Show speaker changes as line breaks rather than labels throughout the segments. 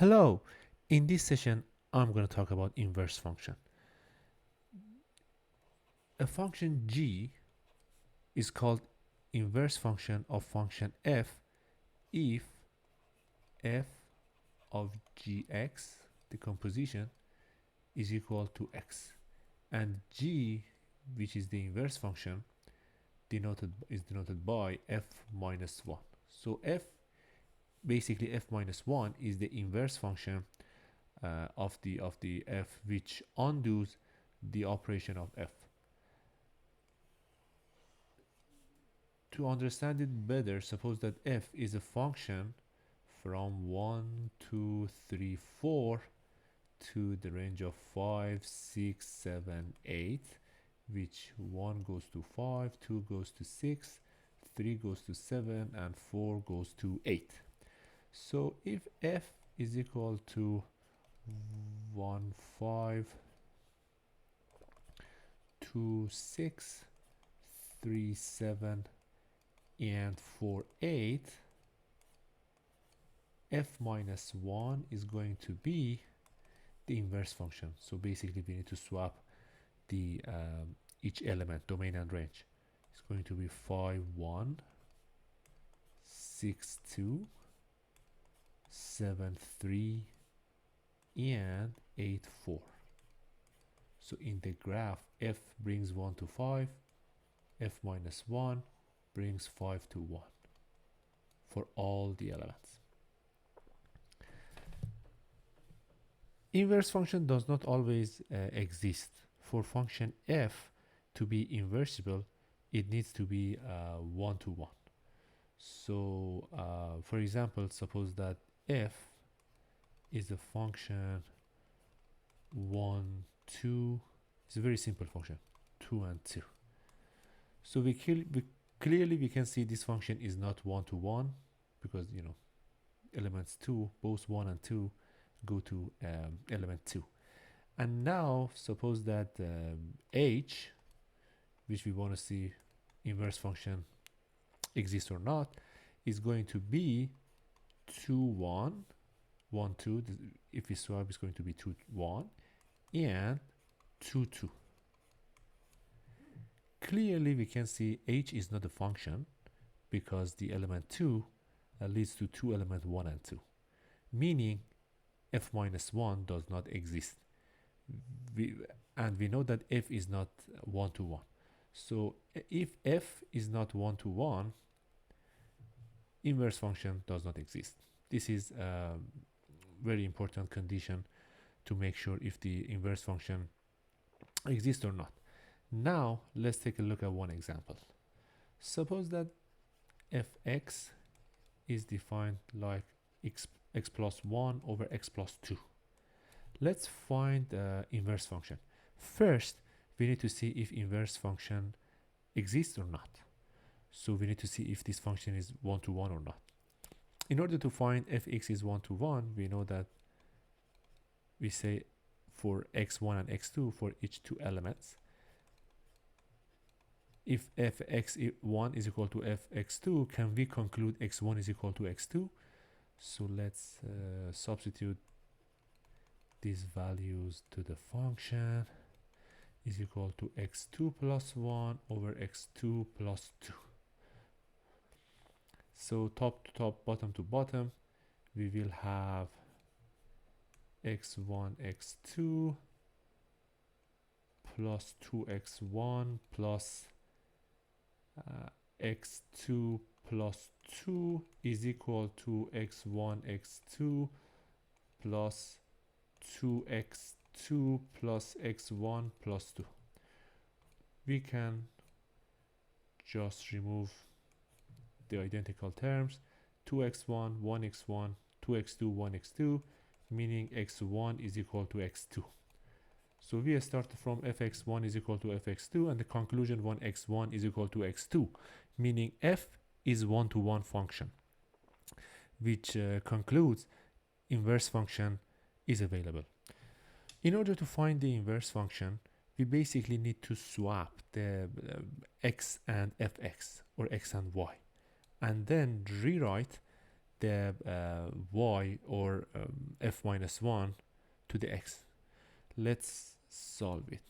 Hello, in this session I'm going to talk about inverse function. A function g is called inverse function of function f if f of gx, the composition, is equal to x, and g, which is the inverse function, is denoted by f minus 1. So f minus 1 is the inverse function of the f which undoes the operation of f. To understand it better, suppose that f is a function from 1, 2, 3, 4 to the range of 5, 6, 7, 8, which 1 goes to 5, 2 goes to 6, 3 goes to 7, and 4 goes to 8. So if f is equal to 1, 5, 2, 6, 3, 7, and 4, 8, f minus 1 is going to be the inverse function. So basically we need to swap the each element, domain and range. It's going to be 5, 1, 6, 2, 7, 3, and 8, 4. So in the graph, f brings 1 to 5, f minus 1 brings 5 to 1 for all the elements. Inverse function does not always exist. For function f to be inversible, it needs to be 1 to 1. So for example, suppose that f is a function 1, 2. It's a very simple function, 2 and 2. So clearly we can see this function is not 1 to 1 because elements 2, both 1 and 2, go to element 2. And now suppose that h, which we want to see inverse function exists or not, is going to be 2, 1, 1, 2. If we swap, it's going to be 2, 1, and 2, 2. Clearly we can see h is not a function because the element 2 leads to two elements 1 and 2, meaning f minus 1 does not exist. And we know that f is not 1 to 1. So if f is not 1 to 1, inverse function does not exist. This is a very important condition to make sure if the inverse function exists or not. Now let's take a look at one example. Suppose that fx is defined like x plus 1 over x plus 2. Let's find the inverse function. First, we need to see if inverse function exists or not. So we need to see if this function is 1 to 1 or not. In order to find fx is 1 to 1, we know that we say for x1 and x2 for each two elements, if fx1 is equal to fx2, can we conclude x1 is equal to x2? So let's substitute these values to the function. Is equal to x2 plus 1 over x2 plus 2. So top to top, bottom to bottom, we will have x1 x2 plus 2x1 plus x2 plus 2 is equal to x1 x2 plus 2x2 plus x1 plus 2. We can just remove the identical terms, 2x1, 1x1, 2x2, 1x2, meaning x1 is equal to x2. So we start from fx1 is equal to fx2, and the conclusion 1x1 is equal to x2, meaning f is 1 to 1 function, which concludes inverse function is available. In order to find the inverse function, we basically need to swap the x and fx, or x and y, and then rewrite the y or f minus 1 to the x. Let's solve it.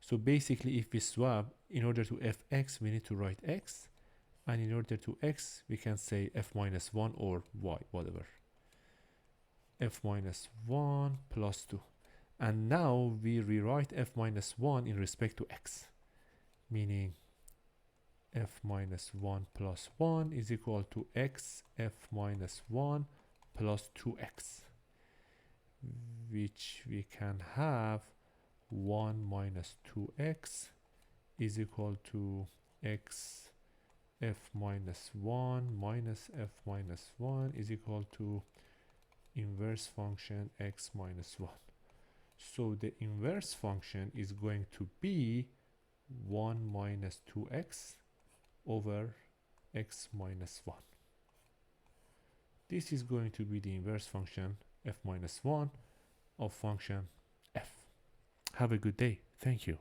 So basically, if we swap, in order to fx, we need to write x, and in order to x, we can say f minus 1 or y, whatever. F minus 1 plus 2. And now we rewrite f minus 1 in respect to x, meaning f minus 1 plus 1 is equal to x f minus 1 plus 2x, which we can have 1 minus 2x is equal to x f minus 1 minus f minus 1 is equal to inverse function x minus 1. So the inverse function is going to be 1 minus 2x over x minus 1. This is going to be the inverse function f minus 1 of function f. Have a good day. Thank you.